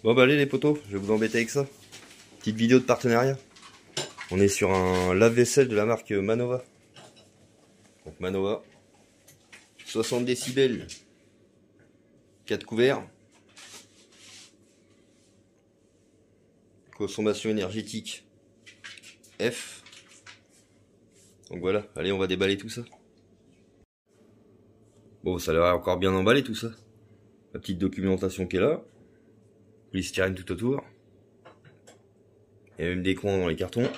Bon bah allez les potos, je vais vous embêter avec ça. Petite vidéo de partenariat. On est sur un lave-vaisselle de la marque Manova. Donc Manova. 60 décibels. 4 couverts. Consommation énergétique F. Donc voilà, allez on va déballer tout ça. Bon ça a l'air encore bien emballé tout ça. La petite documentation qui est là. Polystyrène tout autour. Il y a même des coins dans les cartons.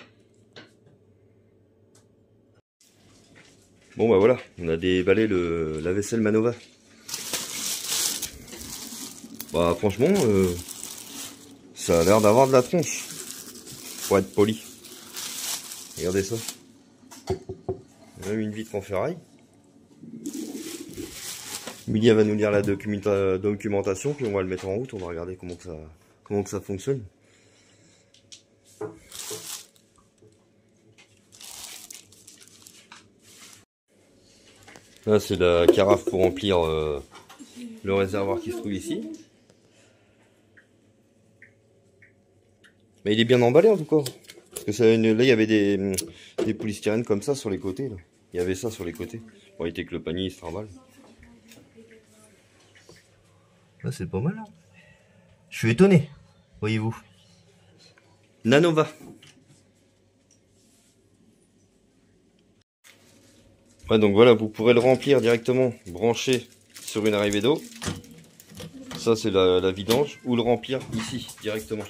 Bon bah voilà, on a déballé le lave-vaisselle Manova. Bah franchement, ça a l'air d'avoir de la tronche. Pour être poli. Regardez ça. On a même une vitre en ferraille. Emilia va nous lire la documentation, puis on va le mettre en route, on va regarder comment que ça fonctionne. Là c'est la carafe pour remplir le réservoir qui se trouve ici. Mais il est bien emballé en tout cas. Parce que ça, là il y avait des polystyrènes comme ça sur les côtés. Là. Il y avait ça sur les côtés. Pour éviter que le panier se trimballe. Là c'est pas mal. Hein. Je suis étonné, voyez-vous. Nanova. Ouais, donc voilà, vous pourrez le remplir directement, branché sur une arrivée d'eau. Ça c'est la vidange. Ou le remplir ici, directement.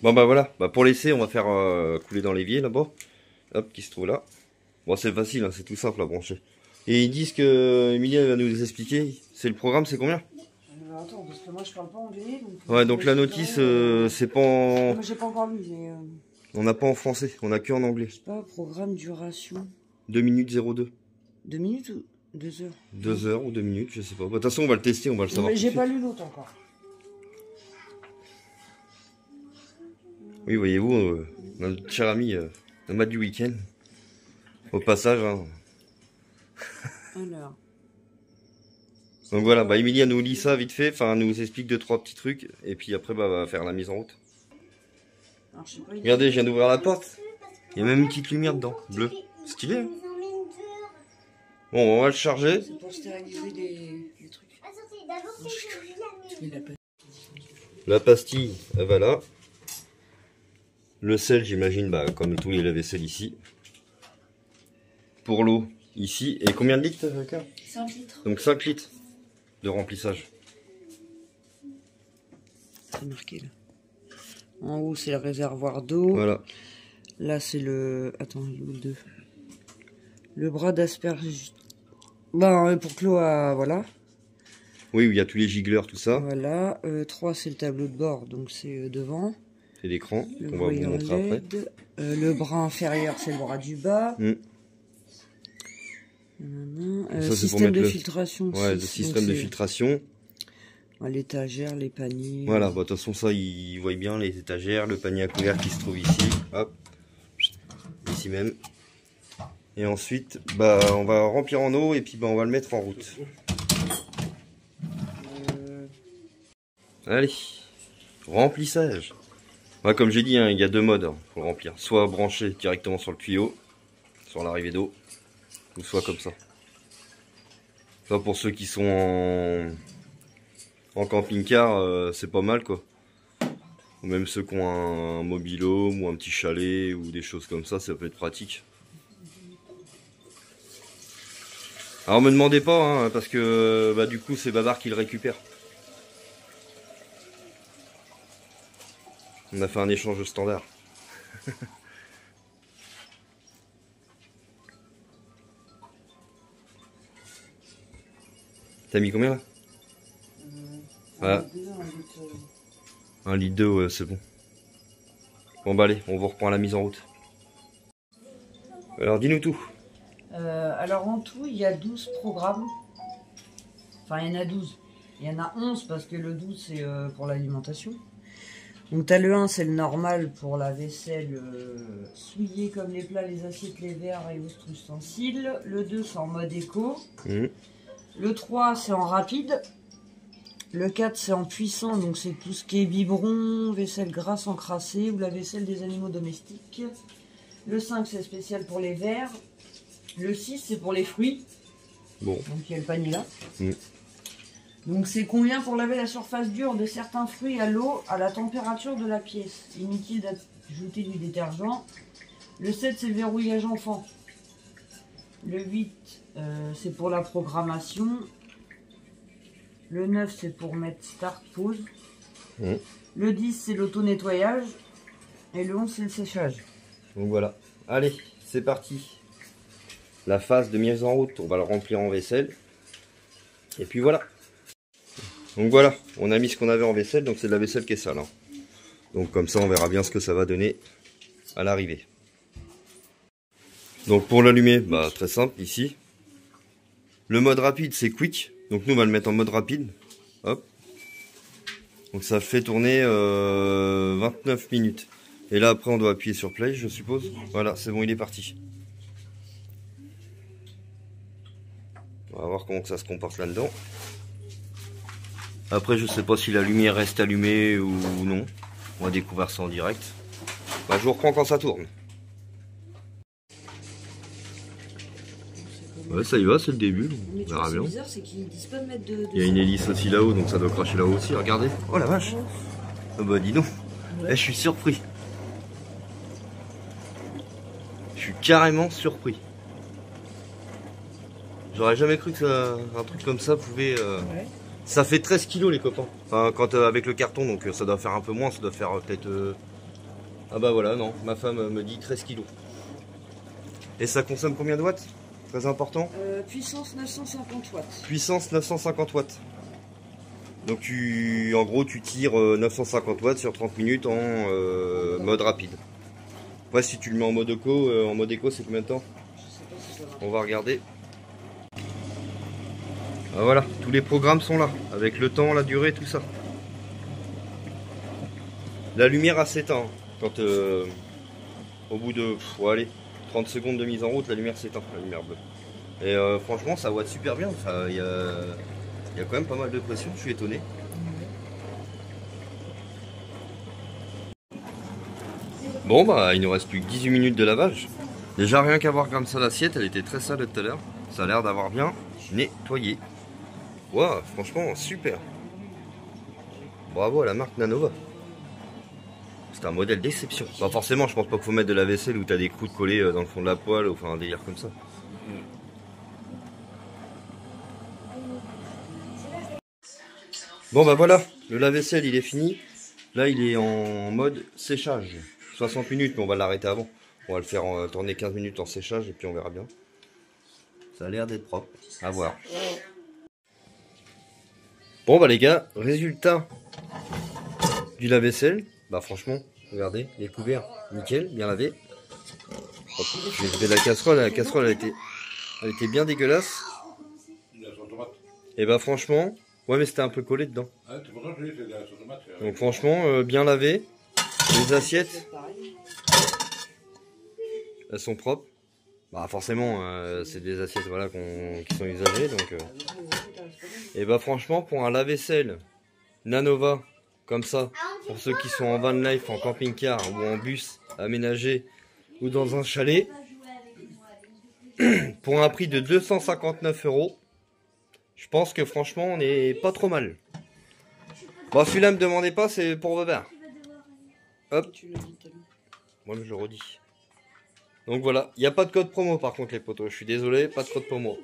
Bon bah voilà, bah, pour l'essai on va faire couler dans l'évier là-bas. Hop, qui se trouve là. Bon c'est facile, hein, c'est tout simple à brancher. Et ils disent que Emilia va nous expliquer. C'est le programme, c'est combien? Attends, parce que moi je parle pas anglais. Donc, ouais, donc la notice, c'est pas en... Moi j'ai pas encore lu, mais... On n'a pas en français, on a que en anglais. Je sais pas, programme duration. 2 minutes 02. 2 minutes ou 2 heures? 2 heures ou 2 minutes, je sais pas. De toute façon, on va le tester, on va le savoir. Mais j'ai pas lu l'autre encore. Oui, voyez-vous, notre cher ami, le mat du week-end. Au passage, hein. Alors. Donc voilà, bah Emilia nous lit ça vite fait, enfin nous explique 2-3 petits trucs, et puis après bah, va faire la mise en route. Alors, je sais pas, regardez, je viens d'ouvrir la porte. Il y a même une petite lumière dedans, bleue. Stylé. Hein. Bon, on va le charger. C'est pour stériliser les trucs. La pastille, elle va là. Le sel, j'imagine, bah, comme tous les lave-vaisselle ici. Pour l'eau, ici. Et combien de litres, Car 5 litres. Donc 5 litres de remplissage. C'est marqué là. En haut, c'est le réservoir d'eau. Voilà. Là, c'est le... Attends, il est où le 2 ? Le bras d'asperge. Bon, pour que l'eau a... Voilà. Oui, il y a tous les giggleurs, tout ça. Voilà. 3, c'est le tableau de bord, donc c'est devant. C'est l'écran, Le on va vous montrer LED. après. Le bras inférieur, c'est le bras du bas. Ça, système de filtration. Ouais, le système de filtration. L'étagère, les paniers. Voilà, bah, de toute façon, ça, ils voient bien les étagères, le panier à couverts qui se trouve ici. Hop. Ici même. Et ensuite, bah, on va remplir en eau et puis bah, on va le mettre en route. Allez, remplissage. Ouais, comme j'ai dit, hein, il y a 2 modes pour le remplir. Soit branché directement sur le tuyau, sur l'arrivée d'eau, ou soit comme ça. Ça pour ceux qui sont en camping-car, c'est pas mal quoi. Ou même ceux qui ont un mobil-home ou un petit chalet ou des choses comme ça peut être pratique. Alors me demandez pas, hein, parce que bah, du coup c'est Babar qui le récupère. On a fait un échange standard. T'as mis combien là? Voilà. 1 litre d'eau, ouais, c'est bon. Bon bah allez, on vous reprend la mise en route. Alors dis-nous tout. Alors en tout, il y a 12 programmes. Enfin, il y en a 12. Il y en a 11 parce que le 12 c'est pour l'alimentation. Donc t'as le 1, c'est le normal pour la vaisselle souillée comme les plats, les assiettes, les verres et autres ustensiles. Le 2, c'est en mode éco. Le 3, c'est en rapide. Le 4 c'est en puissant, donc c'est tout ce qui est biberon, vaisselle grasse encrassée ou la vaisselle des animaux domestiques. Le 5 c'est spécial pour les verres. Le 6 c'est pour les fruits. Bon. Donc il y a le panier là. Mm. Donc c'est combien pour laver la surface dure de certains fruits à l'eau à la température de la pièce. Inutile d'ajouter du détergent. Le 7 c'est le verrouillage enfant. Le 8 c'est pour la programmation. Le 9 c'est pour mettre start, pause. Mm. Le 10 c'est l'auto-nettoyage. Et le 11 c'est le séchage. Donc voilà. Allez, c'est parti. La phase de mise en route, on va le remplir en vaisselle. Et puis voilà. Donc voilà, on a mis ce qu'on avait en vaisselle, donc c'est de la vaisselle qui est sale. Hein. Donc comme ça, on verra bien ce que ça va donner à l'arrivée. Donc pour l'allumer, bah très simple ici. Le mode rapide, c'est quick. Donc nous, on va le mettre en mode rapide. Hop. Donc ça fait tourner 29 minutes. Et là, après, on doit appuyer sur play, je suppose. Voilà, c'est bon, il est parti. On va voir comment ça se comporte là-dedans. Après, je sais pas si la lumière reste allumée ou non. On va découvrir ça en direct. Bah, je vous reprends quand ça tourne. Ouais, ça y va, c'est le début. On verra bien. Bizarre, c'est qu'ils disent pas de mettre de Il y a une hélice aussi là-haut, donc ça doit cracher là-haut aussi. Regardez. Oh la vache. Oh bah dis donc. Ouais. Je suis surpris. Je suis carrément surpris. J'aurais jamais cru que un truc comme ça pouvait... Ouais. Ça fait 13 kilos les copains. Enfin, quand avec le carton, donc ça doit faire un peu moins, ça doit faire peut-être... Ah bah voilà, non, ma femme me dit 13 kilos. Et ça consomme combien de watts? Très important. Puissance 950 watts. Puissance 950 watts. Donc en gros tu tires 950 watts sur 30 minutes en mode rapide. Ouais, si tu le mets en mode éco, c'est combien de temps? Je sais pas si ça va. On va regarder. Ah, voilà, tous les programmes sont là, avec le temps, la durée, tout ça. La lumière a s'éteint. Quand au bout de allez, 30 secondes de mise en route, la lumière s'éteint, la lumière bleue. Et franchement, ça watt super bien. Il y a quand même pas mal de pression, je suis étonné. Bon bah il nous reste plus que 18 minutes de lavage. Déjà rien qu'à voir comme ça l'assiette, elle était très sale tout à l'heure. Ça a l'air d'avoir bien nettoyé. Waouh, franchement super. Bravo à la marque Nanova. C'est un modèle d'exception. Bah forcément je pense pas qu'il faut mettre de la vaisselle où t'as des croûtes collées dans le fond de la poêle, ou enfin un délire comme ça. Bon bah voilà, le lave-vaisselle il est fini. Là il est en mode séchage. 60 minutes, mais on va l'arrêter avant. On va le faire tourner 15 minutes en séchage et puis on verra bien. Ça a l'air d'être propre. À voir. Bon bah les gars, résultat du lave-vaisselle. Bah franchement, regardez, les couverts, nickel, bien lavé. Hop, je vais lever la casserole elle était bien dégueulasse. Et bah franchement, ouais mais c'était un peu collé dedans. Donc franchement, bien lavé. Les assiettes, elles sont propres. Bah forcément, c'est des assiettes voilà, qui sont usagées. Donc, et bah franchement, pour un lave-vaisselle Nanova, comme ça, pour ceux qui sont en van life, en camping-car ou en bus aménagé ou dans un chalet, pour un prix de 259 €, je pense que franchement, on n'est pas trop mal. Bon, celui-là, me demandez pas, c'est pour vos verres. Hop. Moi, je le redis. Donc voilà, il n'y a pas de code promo par contre les potos, je suis désolé, pas de code promo.